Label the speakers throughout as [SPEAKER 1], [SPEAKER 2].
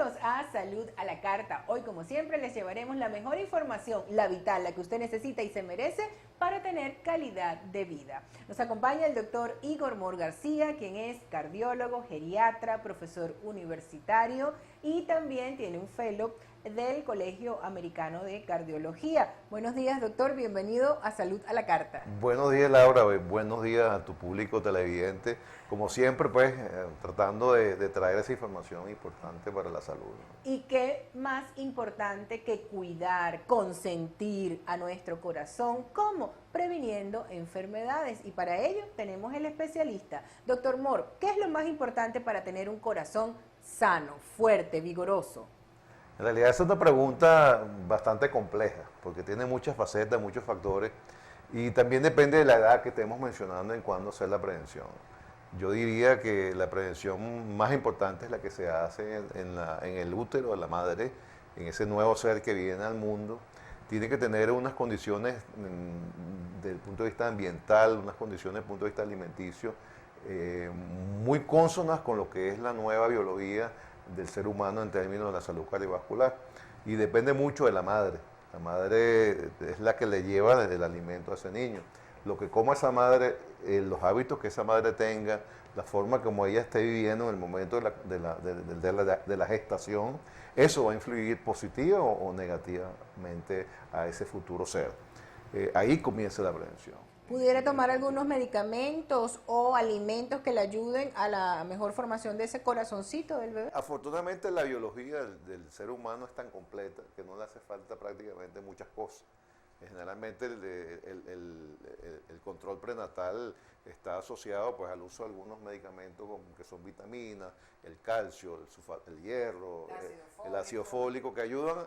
[SPEAKER 1] Bienvenidos a Salud a la Carta. Hoy, como siempre, les llevaremos la mejor información, la vital, la que usted necesita y se merece para tener calidad de vida. Nos acompaña el doctor Igor Mor García, quien es cardiólogo, geriatra, profesor universitario y también tiene un fellow del Colegio Americano de Cardiología. Buenos días, doctor. Bienvenido a Salud a la Carta.
[SPEAKER 2] Buenos días, Laura. Buenos días a tu público televidente. Como siempre, pues, tratando de traer esa información importante para la salud.
[SPEAKER 1] Y qué más importante que cuidar, consentir a nuestro corazón, ¿cómo? Previniendo enfermedades. Y para ello tenemos el especialista. Doctor Mor, ¿qué es lo más importante para tener un corazón sano, fuerte, vigoroso?
[SPEAKER 2] En realidad esa es una pregunta bastante compleja, porque tiene muchas facetas, muchos factores, y también depende de la edad que estemos mencionando en cuándo hacer la prevención. Yo diría que la prevención más importante es la que se hace en el útero de la madre, en ese nuevo ser que viene al mundo. Tiene que tener unas condiciones desde el punto de vista ambiental, unas condiciones desde el punto de vista alimenticio, muy cónsonas con lo que es la nueva biología del ser humano en términos de la salud cardiovascular, y depende mucho de la madre. La madre es la que le lleva desde el alimento a ese niño. Lo que coma esa madre, los hábitos que esa madre tenga, la forma como ella esté viviendo en el momento de la gestación, eso va a influir positiva o negativamente a ese futuro ser. Ahí comienza la prevención.
[SPEAKER 1] ¿Pudiera tomar algunos medicamentos o alimentos que le ayuden a la mejor formación de ese corazoncito del bebé?
[SPEAKER 2] Afortunadamente la biología del ser humano es tan completa que no le hace falta prácticamente muchas cosas. Generalmente el control prenatal está asociado pues al uso de algunos medicamentos que son vitaminas, el calcio, el hierro, el ácido fólico, que ayudan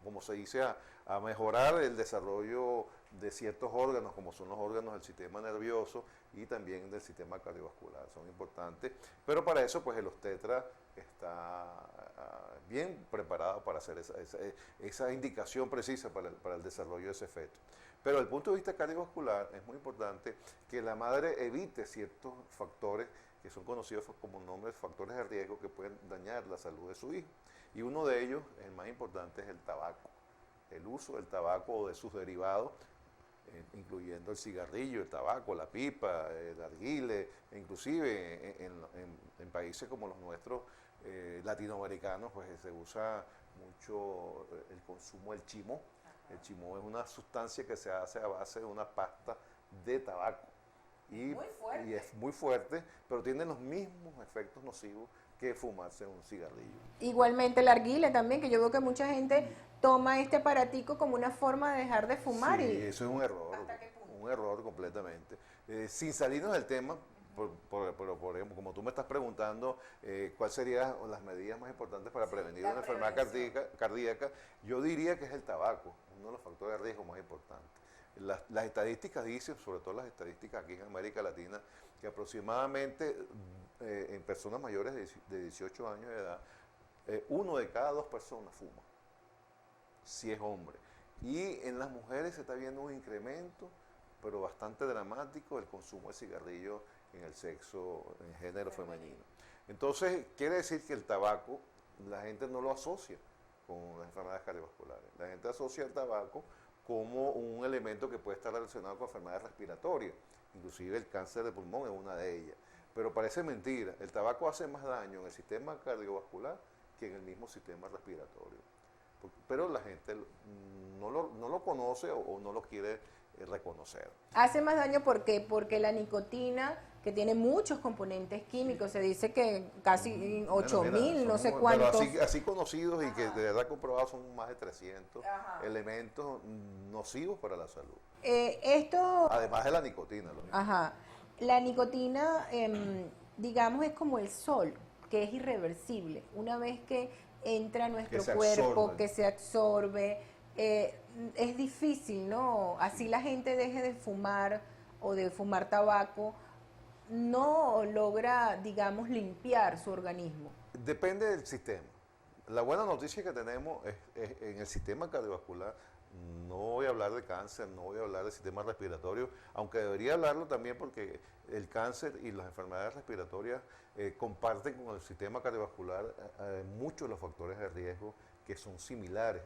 [SPEAKER 2] como se dice, a mejorar el desarrollo de ciertos órganos, como son los órganos del sistema nervioso y también del sistema cardiovascular. Son importantes, pero para eso pues el obstetra está bien preparado para hacer esa indicación precisa para el desarrollo de ese feto. Pero desde el punto de vista cardiovascular es muy importante que la madre evite ciertos factores que son conocidos como nombres factores de riesgo que pueden dañar la salud de su hijo. Y uno de ellos, el más importante, es el tabaco. El uso del tabaco o de sus derivados, incluyendo el cigarrillo, el tabaco, la pipa, el narguile, e inclusive en países como los nuestros, latinoamericanos, pues se usa mucho el consumo del chimó. El chimó es una sustancia que se hace a base de una pasta de tabaco. Y es muy fuerte, pero tiene los mismos efectos nocivos que fumarse un cigarrillo.
[SPEAKER 1] Igualmente el narguile también, que yo veo que mucha gente toma este aparatico como una forma de dejar de fumar.
[SPEAKER 2] Sí,
[SPEAKER 1] y
[SPEAKER 2] eso es un error, un error completamente. Sin salirnos del tema, por ejemplo, como tú me estás preguntando, ¿cuáles serían las medidas más importantes para prevenir una enfermedad cardíaca? Yo diría que es el tabaco, uno de los factores de riesgo más importantes. Las estadísticas dicen, sobre todo las estadísticas aquí en América Latina, que aproximadamente en personas mayores de 18 años de edad, 1 de cada 2 personas fuma, si es hombre. Y en las mujeres se está viendo un incremento, pero bastante dramático, del consumo de cigarrillo en el sexo, en género femenino. Entonces, quiere decir que el tabaco, la gente no lo asocia con las enfermedades cardiovasculares. La gente asocia el tabaco como un elemento que puede estar relacionado con enfermedades respiratorias, inclusive el cáncer de pulmón es una de ellas. Pero parece mentira, el tabaco hace más daño en el sistema cardiovascular que en el mismo sistema respiratorio. Pero la gente no lo conoce o no lo quiere reconocer.
[SPEAKER 1] Hace más daño porque la nicotina, que tiene muchos componentes químicos, se dice que casi 8.000, no sé cuántos.
[SPEAKER 2] Pero así conocidos y que de verdad comprobados son más de 300 elementos nocivos para la salud. Además de la nicotina.
[SPEAKER 1] Ajá. La nicotina, digamos, es como el sol, que es irreversible. Una vez que entra a nuestro cuerpo, que se absorbe, es difícil, ¿no? Así la gente deje de fumar o de fumar tabaco, no logra, digamos, limpiar su organismo.
[SPEAKER 2] Depende del sistema. La buena noticia que tenemos es en el sistema cardiovascular No voy a hablar de cáncer, no voy a hablar del sistema respiratorio, aunque debería hablarlo también porque el cáncer y las enfermedades respiratorias comparten con el sistema cardiovascular muchos de los factores de riesgo que son similares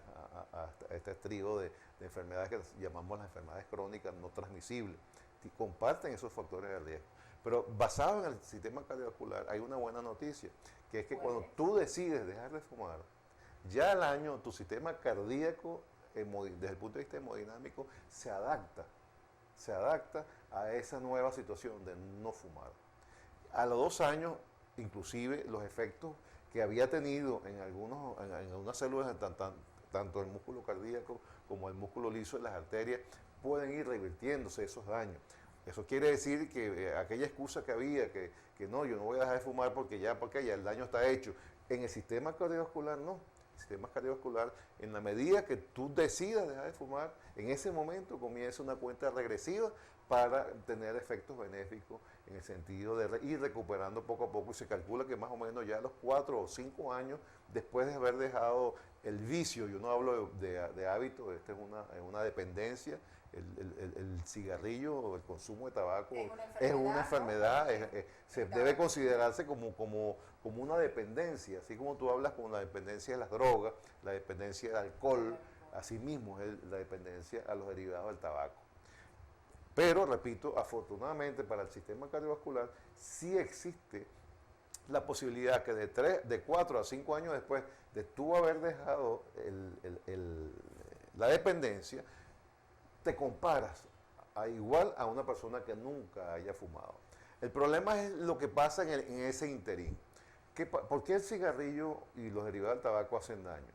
[SPEAKER 2] a este trío de enfermedades que llamamos las enfermedades crónicas no transmisibles. Y comparten esos factores de riesgo. Pero basado en el sistema cardiovascular hay una buena noticia, que es que cuando tú decides dejar de fumar, ya al año tu sistema cardíaco, desde el punto de vista hemodinámico, se adapta a esa nueva situación de no fumar. A los 2 años, inclusive, los efectos que había tenido en algunas células, tanto el músculo cardíaco como el músculo liso de las arterias, pueden ir revirtiéndose esos daños. Eso quiere decir que aquella excusa que había, que no, yo no voy a dejar de fumar porque ya el daño está hecho. En el sistema cardiovascular no. El sistema cardiovascular, en la medida que tú decidas dejar de fumar, en ese momento comienza una cuenta regresiva para tener efectos benéficos en el sentido de ir recuperando poco a poco, y se calcula que más o menos ya a los 4 o 5 años después de haber dejado el vicio, yo no hablo de hábito, esta es una dependencia. El cigarrillo o el consumo de tabaco es una enfermedad, se debe considerarse como una dependencia, así como tú hablas con la dependencia de las drogas, la dependencia del alcohol, así mismo es la dependencia a los derivados del tabaco. Pero, repito, afortunadamente para el sistema cardiovascular sí existe la posibilidad que de 4 a 5 años después de tú haber dejado la dependencia, te comparas igual a una persona que nunca haya fumado. El problema es lo que pasa en ese interín. ¿Por qué el cigarrillo y los derivados del tabaco hacen daño?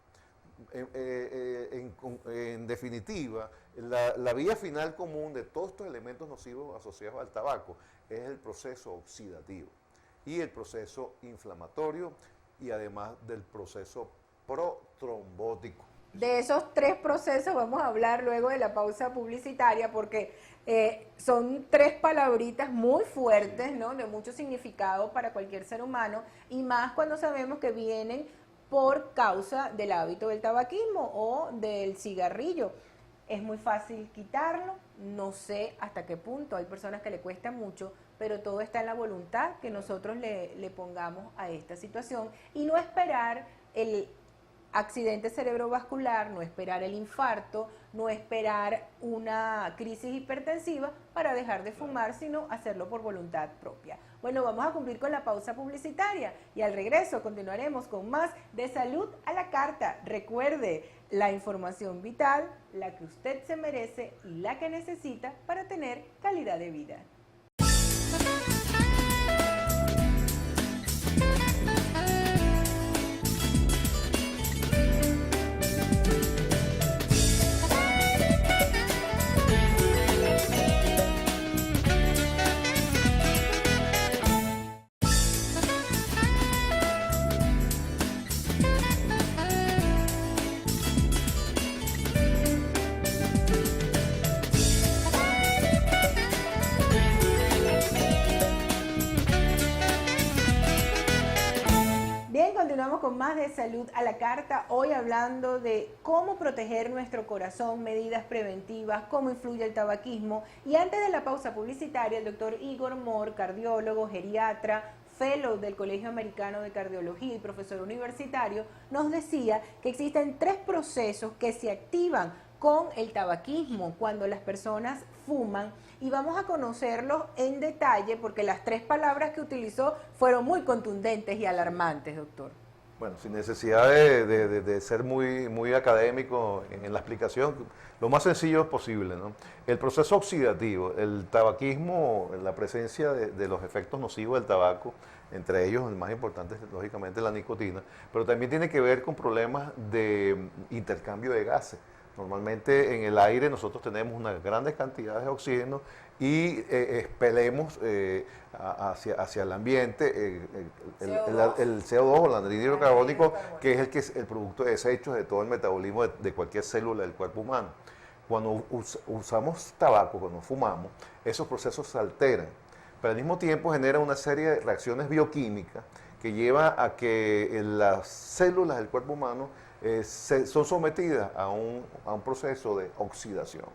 [SPEAKER 2] En definitiva, la vía final común de todos estos elementos nocivos asociados al tabaco es el proceso oxidativo y el proceso inflamatorio y además del proceso protrombótico.
[SPEAKER 1] De esos 3 procesos vamos a hablar luego de la pausa publicitaria porque son 3 palabritas muy fuertes, ¿no? De mucho significado para cualquier ser humano y más cuando sabemos que vienen por causa del hábito del tabaquismo o del cigarrillo. Es muy fácil quitarlo, no sé hasta qué punto, hay personas que le cuesta mucho, pero todo está en la voluntad que nosotros le pongamos a esta situación y no esperar el accidente cerebrovascular, no esperar el infarto, no esperar una crisis hipertensiva para dejar de fumar, sino hacerlo por voluntad propia. Bueno, vamos a cumplir con la pausa publicitaria y al regreso continuaremos con más de Salud a la Carta. Recuerde, la información vital, la que usted se merece y la que necesita para tener calidad de vida. Continuamos con más de Salud a la Carta, hoy hablando de cómo proteger nuestro corazón, medidas preventivas, cómo influye el tabaquismo. Y antes de la pausa publicitaria, el doctor Igor Mor, cardiólogo, geriatra, fellow del Colegio Americano de Cardiología y profesor universitario, nos decía que existen 3 procesos que se activan con el tabaquismo cuando las personas fuman y vamos a conocerlos en detalle porque las 3 palabras que utilizó fueron muy contundentes y alarmantes, doctor.
[SPEAKER 2] Bueno, sin necesidad de ser muy académico en la explicación, lo más sencillo posible, ¿no? El proceso oxidativo, el tabaquismo, la presencia de los efectos nocivos del tabaco, entre ellos el más importante es lógicamente la nicotina, pero también tiene que ver con problemas de intercambio de gases. Normalmente en el aire nosotros tenemos unas grandes cantidades de oxígeno y expelemos hacia el ambiente el CO2 o el anhídrido carbónico, que es el producto de desechos de todo el metabolismo de cualquier célula del cuerpo humano. Cuando usamos tabaco, cuando fumamos, esos procesos se alteran, pero al mismo tiempo genera una serie de reacciones bioquímicas que lleva a que las células del cuerpo humano son sometidas a un proceso de oxidación.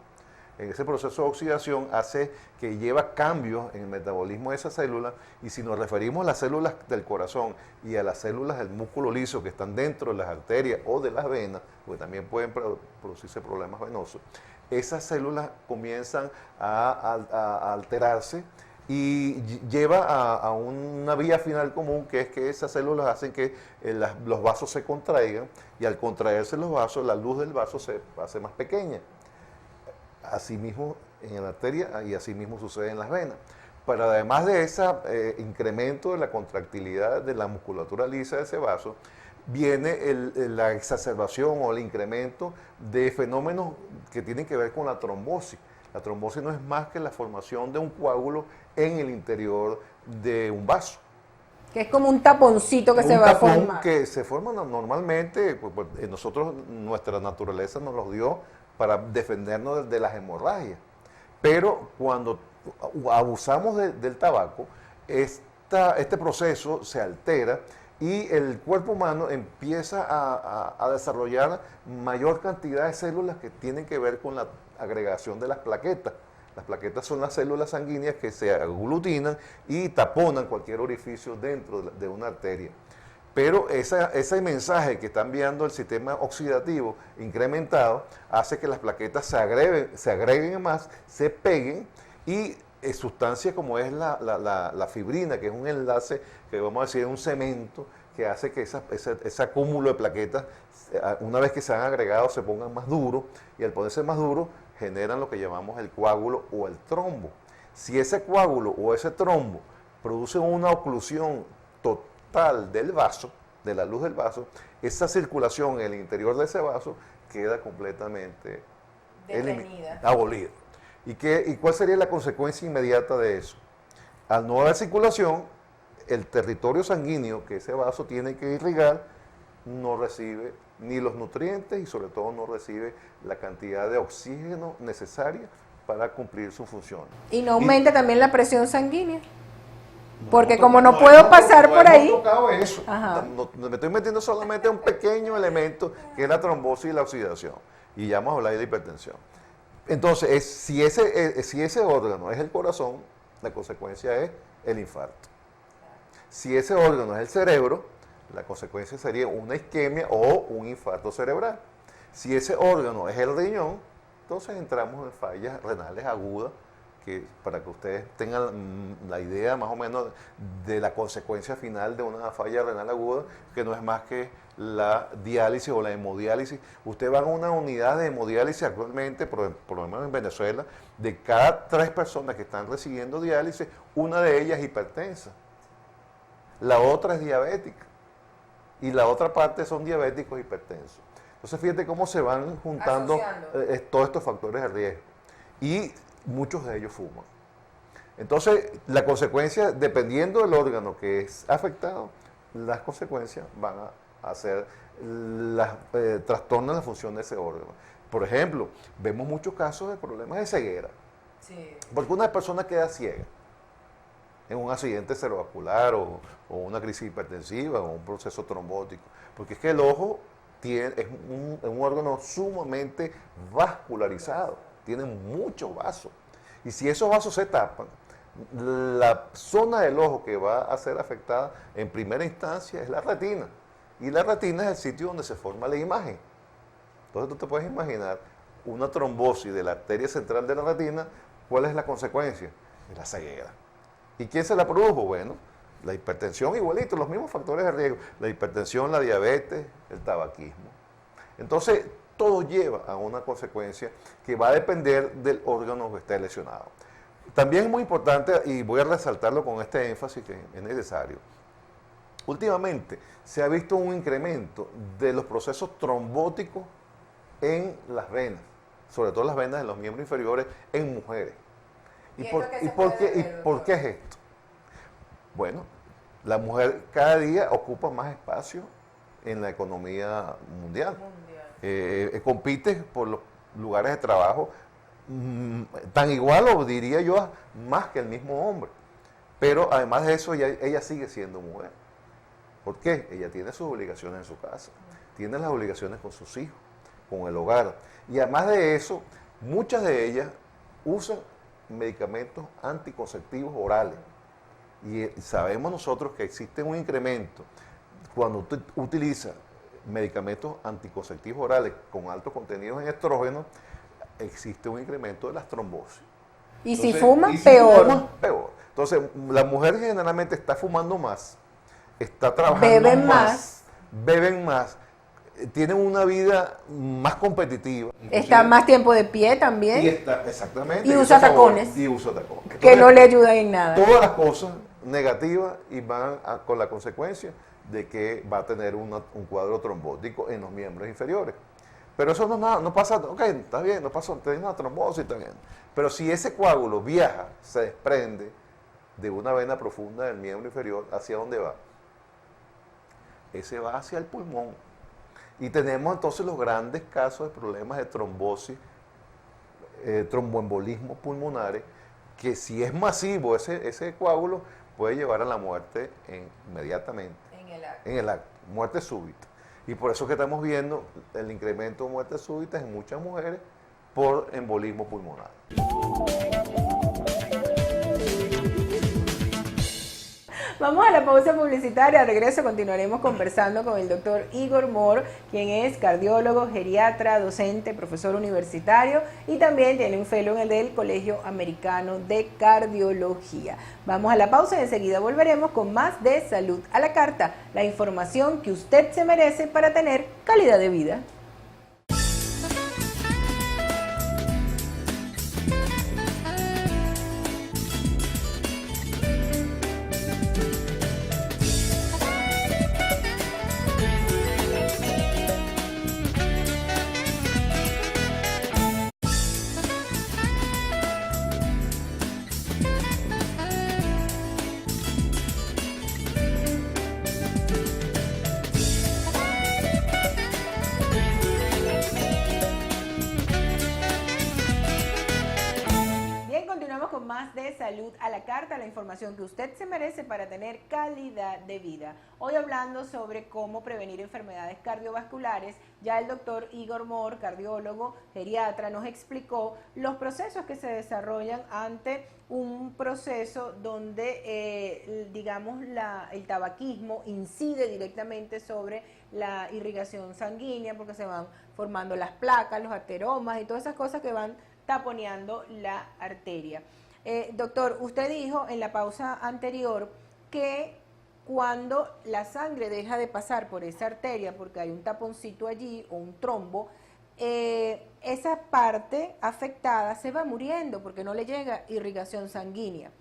[SPEAKER 2] En ese proceso de oxidación hace que lleva cambios en el metabolismo de esas células, y si nos referimos a las células del corazón y a las células del músculo liso que están dentro de las arterias o de las venas, porque también pueden producirse problemas venosos, esas células comienzan a alterarse y lleva a una vía final común, que es que esas células hacen que los vasos se contraigan, y al contraerse los vasos, la luz del vaso se hace más pequeña. Asimismo en la arteria, y asimismo sucede en las venas. Pero además de ese incremento de la contractilidad de la musculatura lisa de ese vaso, viene la exacerbación o el incremento de fenómenos que tienen que ver con la trombosis. La trombosis no es más que la formación de un coágulo en el interior de un vaso.
[SPEAKER 1] Que es como un taponcito que se va a formar.
[SPEAKER 2] Que se forma normalmente, nosotros, nuestra naturaleza nos los dio para defendernos de las hemorragias. Pero cuando abusamos del tabaco, este proceso se altera y el cuerpo humano empieza a desarrollar mayor cantidad de células que tienen que ver con la agregación de las plaquetas. Las plaquetas son las células sanguíneas que se aglutinan y taponan cualquier orificio dentro de una arteria. Pero ese mensaje que está enviando el sistema oxidativo incrementado hace que las plaquetas se agreguen más, se peguen, y sustancias como es la fibrina, que es un enlace, que vamos a decir, un cemento, que hace que ese acúmulo de plaquetas, una vez que se han agregado, se pongan más duros, y al ponerse más duros, generan lo que llamamos el coágulo o el trombo. Si ese coágulo o ese trombo produce una oclusión total del vaso, de la luz del vaso, esa circulación en el interior de ese vaso queda completamente abolida. ¿Y cuál sería la consecuencia inmediata de eso? Al no haber circulación, el territorio sanguíneo que ese vaso tiene que irrigar no recibe ni los nutrientes, y sobre todo no recibe la cantidad de oxígeno necesaria para cumplir su función.
[SPEAKER 1] Y no aumenta también la presión sanguínea. Porque como no puedo pasar por ahí.
[SPEAKER 2] No hemos tocado eso. Me estoy metiendo solamente un pequeño elemento, que es la trombosis y la oxidación. Y ya vamos a hablar de hipertensión. Entonces, si ese órgano es el corazón, la consecuencia es el infarto. Si ese órgano es el cerebro, la consecuencia sería una isquemia o un infarto cerebral. Si ese órgano es el riñón, entonces entramos en fallas renales agudas, que para que ustedes tengan la idea más o menos de la consecuencia final de una falla renal aguda, que no es más que la diálisis o la hemodiálisis. Usted va a una unidad de hemodiálisis actualmente, por lo menos en Venezuela, de cada 3 personas que están recibiendo diálisis, una de ellas es hipertensa, la otra es diabética, y la otra parte son diabéticos hipertensos. Entonces fíjate cómo se van juntando todos estos factores de riesgo. Y muchos de ellos fuman. Entonces, la consecuencia, dependiendo del órgano que es afectado, las consecuencias van a hacer trastornan la función de ese órgano. Por ejemplo, vemos muchos casos de problemas de ceguera. Sí. Porque una persona queda ciega en un accidente cerebrovascular o una crisis hipertensiva o un proceso trombótico. Porque es que el ojo es un órgano sumamente vascularizado, tiene muchos vasos. Y si esos vasos se tapan, la zona del ojo que va a ser afectada en primera instancia es la retina. Y la retina es el sitio donde se forma la imagen. Entonces tú te puedes imaginar una trombosis de la arteria central de la retina. ¿Cuál es la consecuencia? Es la ceguera. ¿Y quién se la produjo? Bueno, la hipertensión igualito, los mismos factores de riesgo. La hipertensión, la diabetes, el tabaquismo. Entonces, todo lleva a una consecuencia que va a depender del órgano que esté lesionado. También es muy importante, y voy a resaltarlo con este énfasis que es necesario, últimamente se ha visto un incremento de los procesos trombóticos en las venas, sobre todo las venas de los miembros inferiores en mujeres. ¿Y por qué es esto? Bueno, la mujer cada día ocupa más espacio en la economía mundial. Compite por los lugares de trabajo tan igual, o diría yo, más que el mismo hombre. Pero además de eso, ella sigue siendo mujer. ¿Por qué? Ella tiene sus obligaciones en su casa. tiene las obligaciones con sus hijos, con el hogar. Y además de eso, muchas de ellas usan medicamentos anticonceptivos orales. Y sabemos nosotros que existe un incremento cuando usted utiliza medicamentos anticonceptivos orales con altos contenidos en estrógenos, existe un incremento de las trombosis.
[SPEAKER 1] Y si fuman, peor.
[SPEAKER 2] Peor. Entonces, la mujer generalmente está fumando más, está trabajando beben más, tienen una vida más competitiva.
[SPEAKER 1] Está más tiempo de pie también.
[SPEAKER 2] Y está, exactamente.
[SPEAKER 1] Y usa tacones.
[SPEAKER 2] Y usa tacones. Entonces,
[SPEAKER 1] que no le ayudan en nada.
[SPEAKER 2] Todas las cosas negativas y van con la consecuencia de que va a tener un cuadro trombótico en los miembros inferiores. Pero eso no es nada, no pasa, ok, está bien, no pasa, tiene una trombosis, está bien. Pero si ese coágulo viaja, se desprende de una vena profunda del miembro inferior, ¿hacia dónde va? Ese va hacia el pulmón. Y tenemos entonces los grandes casos de problemas de trombosis, tromboembolismos pulmonares, que si es masivo ese coágulo, puede llevar a la muerte inmediatamente. En el acto. Muerte súbita. Y por eso que estamos viendo el incremento de muertes súbitas en muchas mujeres por embolismo pulmonar.
[SPEAKER 1] Vamos a la pausa publicitaria. Al regreso continuaremos conversando con el doctor Igor Mor, quien es cardiólogo, geriatra, docente, profesor universitario y también tiene un fellow en el del Colegio Americano de Cardiología. Vamos a la pausa y enseguida volveremos con más de Salud a la Carta, la información que usted se merece para tener calidad de vida. De Salud a la Carta, la información que usted se merece para tener calidad de vida. Hoy hablando sobre cómo prevenir enfermedades cardiovasculares, ya el doctor Igor Mor, cardiólogo, geriatra, nos explicó los procesos que se desarrollan ante un proceso donde, digamos, el tabaquismo incide directamente sobre la irrigación sanguínea, porque se van formando las placas, los ateromas y todas esas cosas que van taponeando la arteria. Doctor, usted dijo en la pausa anterior que cuando la sangre deja de pasar por esa arteria, porque hay un taponcito allí o un trombo, esa parte afectada se va muriendo porque no le llega irrigación sanguínea.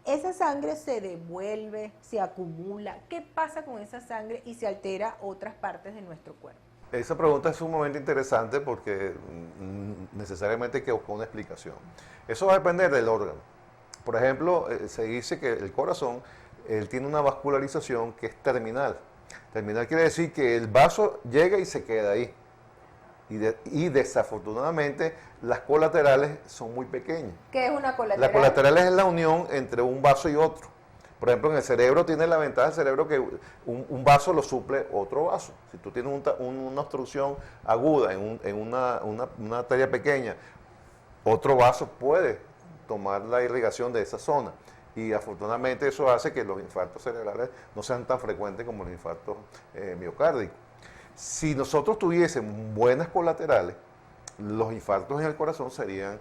[SPEAKER 1] Esa sangre se devuelve, se acumula. ¿Qué pasa con esa sangre y se altera otras partes de nuestro cuerpo?
[SPEAKER 2] Esa pregunta es sumamente interesante porque necesariamente hay que buscar una explicación. Eso va a depender del órgano. Por ejemplo, se dice que el corazón él tiene una vascularización que es terminal. Terminal quiere decir que el vaso llega y se queda ahí. Y desafortunadamente las colaterales son muy pequeñas.
[SPEAKER 1] ¿Qué es una colateral?
[SPEAKER 2] La colateral es la unión entre un vaso y otro. Por ejemplo, en el cerebro tiene la ventaja del cerebro que un vaso lo suple otro vaso. Si tú tienes una obstrucción aguda en una arteria pequeña, otro vaso puede tomar la irrigación de esa zona. Y afortunadamente eso hace que los infartos cerebrales no sean tan frecuentes como los infartos miocárdicos. Si nosotros tuviésemos buenas colaterales, los infartos en el corazón serían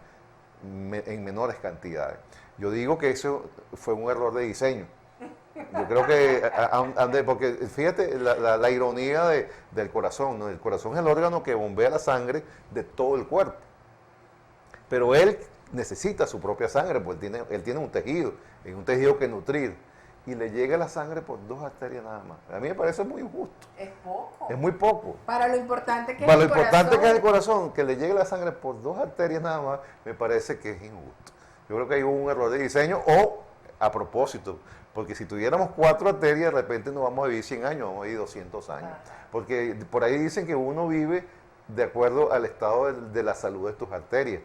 [SPEAKER 2] en menores cantidades. Yo digo que eso fue un error de diseño. Yo creo que, porque fíjate la ironía del corazón, ¿no? El corazón es el órgano que bombea la sangre de todo el cuerpo. Pero él necesita su propia sangre, porque él tiene un tejido que nutrir. Y le llega la sangre por 2 arterias nada más. A mí me parece muy injusto.
[SPEAKER 1] Es poco.
[SPEAKER 2] Es muy poco.
[SPEAKER 1] Para lo importante que
[SPEAKER 2] es el corazón. Para lo importante que es el corazón, que le llegue la sangre por 2 arterias nada más, me parece que es injusto. Yo creo que hay un error de diseño o a propósito. Porque si tuviéramos 4 arterias, de repente no vamos a vivir 100 años, vamos a vivir 200 años. Porque por ahí dicen que uno vive de acuerdo al estado de la salud de tus arterias.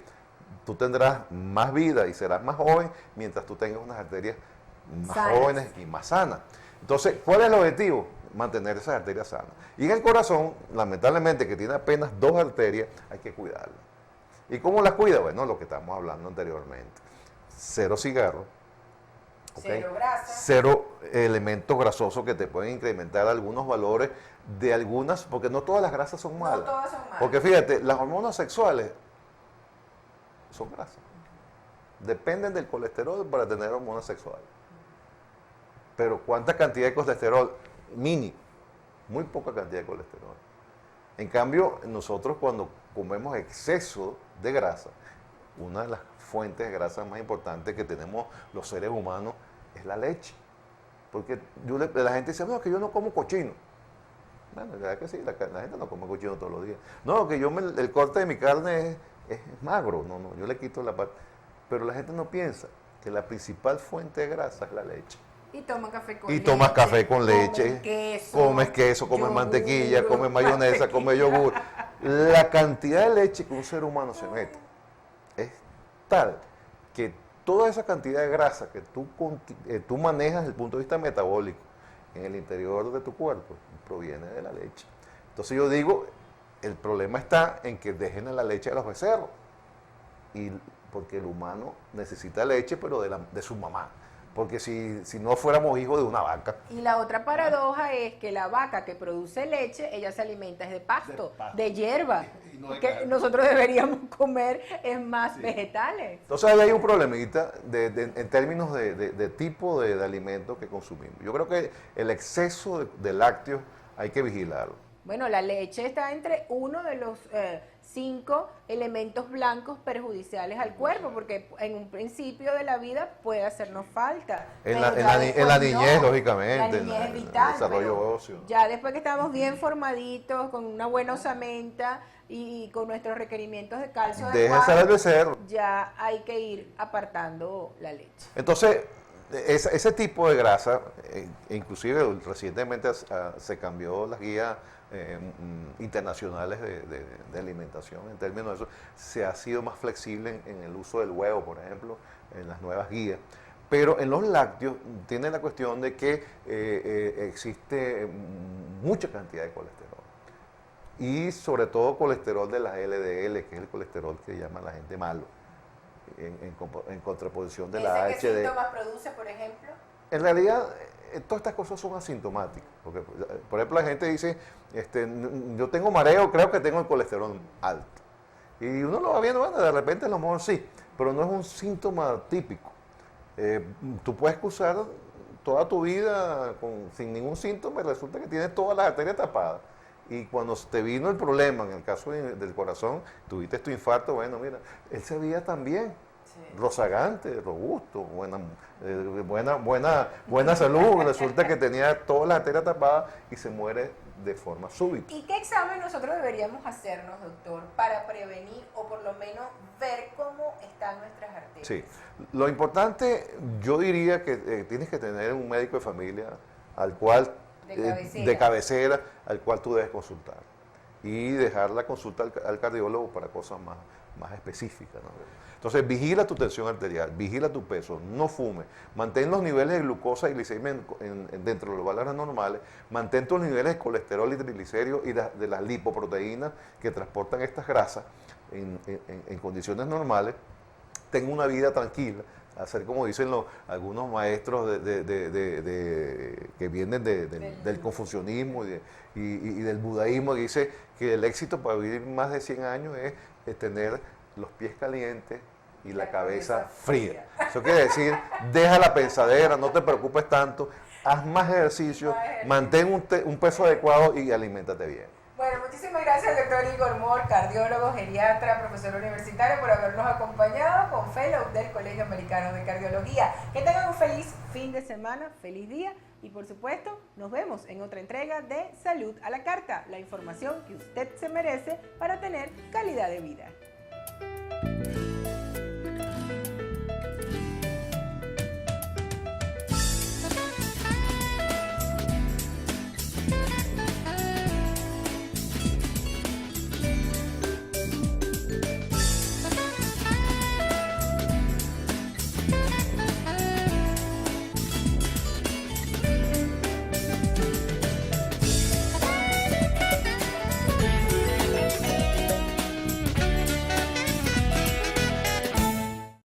[SPEAKER 2] Tú tendrás más vida y serás más joven mientras tú tengas unas arterias más jóvenes y más sanas. Entonces, ¿cuál es el objetivo? mantener esas arterias sanas. Y en el corazón, lamentablemente, que tiene apenas 2 arterias, hay que cuidarlas. ¿Y cómo las cuida? Bueno, lo que estamos hablando anteriormente. 0 cigarros, ¿okay?
[SPEAKER 1] 0 grasa.
[SPEAKER 2] 0 elementos grasosos que te pueden incrementar algunos valores de algunas, porque no todas las grasas son malas.
[SPEAKER 1] No todas son malas.
[SPEAKER 2] Porque fíjate, las hormonas sexuales son grasas. Dependen del colesterol para tener hormonas sexuales. Pero ¿cuánta cantidad de colesterol? Mínimo. Muy poca cantidad de colesterol. En cambio, nosotros cuando comemos exceso de grasa, una de las fuentes de grasa más importantes que tenemos los seres humanos es la leche. Porque la gente dice, no, que yo no como cochino. Bueno, la verdad que sí, la gente no come cochino todos los días. No, que el corte de mi carne es magro. No, yo le quito la parte. Pero la gente no piensa que la principal fuente de grasa es la leche.
[SPEAKER 1] Y toma café con
[SPEAKER 2] y
[SPEAKER 1] leche.
[SPEAKER 2] Tomas café con leche, comes queso, comes
[SPEAKER 1] yogur,
[SPEAKER 2] mantequilla, comes mayonesa,
[SPEAKER 1] mantequilla.
[SPEAKER 2] comes yogur. La cantidad de leche que un ser humano se mete es tal que toda esa cantidad de grasa que tú manejas desde el punto de vista metabólico en el interior de tu cuerpo proviene de la leche. Entonces yo digo, el problema está en que dejen la leche de los becerros. Y porque el humano necesita leche, pero de su mamá. Porque si no fuéramos hijos de una vaca.
[SPEAKER 1] Y la otra paradoja es que la vaca que produce leche, ella se alimenta es de pasto, de hierba.
[SPEAKER 2] Y no de
[SPEAKER 1] que
[SPEAKER 2] carne.
[SPEAKER 1] nosotros deberíamos comer es más vegetales.
[SPEAKER 2] Entonces ahí hay un problemita en términos de tipo de alimentos que consumimos. Yo creo que el exceso de lácteos hay que vigilarlo.
[SPEAKER 1] Bueno, la leche está entre uno de los 5 elementos blancos perjudiciales al cuerpo, porque en un principio de la vida puede hacernos falta.
[SPEAKER 2] En
[SPEAKER 1] pero
[SPEAKER 2] la
[SPEAKER 1] ya después
[SPEAKER 2] niñez,
[SPEAKER 1] no.
[SPEAKER 2] lógicamente,
[SPEAKER 1] La niñez es
[SPEAKER 2] en el
[SPEAKER 1] vital,
[SPEAKER 2] desarrollo
[SPEAKER 1] pero
[SPEAKER 2] óseo.
[SPEAKER 1] ya después que estamos bien formaditos, con una buena osamenta y con nuestros requerimientos de calcio
[SPEAKER 2] Déjense del
[SPEAKER 1] adecuados,
[SPEAKER 2] becerro.
[SPEAKER 1] ya hay que ir apartando la leche.
[SPEAKER 2] Entonces, ese tipo de grasa, inclusive recientemente se cambió las guías internacionales de alimentación en términos de eso, se ha sido más flexible en el uso del huevo, por ejemplo, en las nuevas guías. Pero en los lácteos tiene la cuestión de que existe mucha cantidad de colesterol. Y sobre todo colesterol de las LDL, que es el colesterol que llama la gente malo, en contraposición de la
[SPEAKER 1] ¿Ese qué
[SPEAKER 2] HDL.
[SPEAKER 1] síntomas produce, por ejemplo?
[SPEAKER 2] En realidad, todas estas cosas son asintomáticas. Porque, por ejemplo, la gente dice, yo tengo mareo, creo que tengo el colesterol alto. Y uno lo va viendo, bueno, de repente a lo mejor sí, pero no es un síntoma típico. Tú puedes cursar toda tu vida sin ningún síntoma y resulta que tienes todas las arterias tapadas. Y cuando te vino el problema, en el caso del corazón, tuviste tu infarto, bueno, mira, él se veía también rozagante, robusto, buena salud, resulta que tenía todas las arterias tapadas y se muere de forma súbita.
[SPEAKER 1] ¿Y qué examen nosotros deberíamos hacernos, doctor, para prevenir o por lo menos ver cómo están nuestras arterias?
[SPEAKER 2] Sí, lo importante, yo diría que tienes que tener un médico de familia al cual de cabecera al cual tú debes consultar y dejar la consulta al cardiólogo para cosas más específicas, ¿no? Entonces, vigila tu tensión arterial, vigila tu peso, no fumes, mantén los niveles de glucosa y glicemia dentro de los valores normales, mantén tus niveles de colesterol y triglicéridos y de las lipoproteínas que transportan estas grasas en condiciones normales, ten una vida tranquila, hacer como dicen algunos maestros que vienen del confucianismo y del budaísmo, que dice que el éxito para vivir más de 100 años es tener los pies calientes y la cabeza fría. Eso quiere decir, deja la pensadera, no te preocupes tanto, haz más ejercicio, mantén un peso adecuado y aliméntate bien.
[SPEAKER 1] Bueno, muchísimas gracias al doctor Igor Mor, cardiólogo, geriatra, profesor universitario, por habernos acompañado con fellow del Colegio Americano de Cardiología. Que tengan un feliz fin de semana, feliz día y por supuesto nos vemos en otra entrega de Salud a la Carta, la información que usted se merece para tener calidad de vida.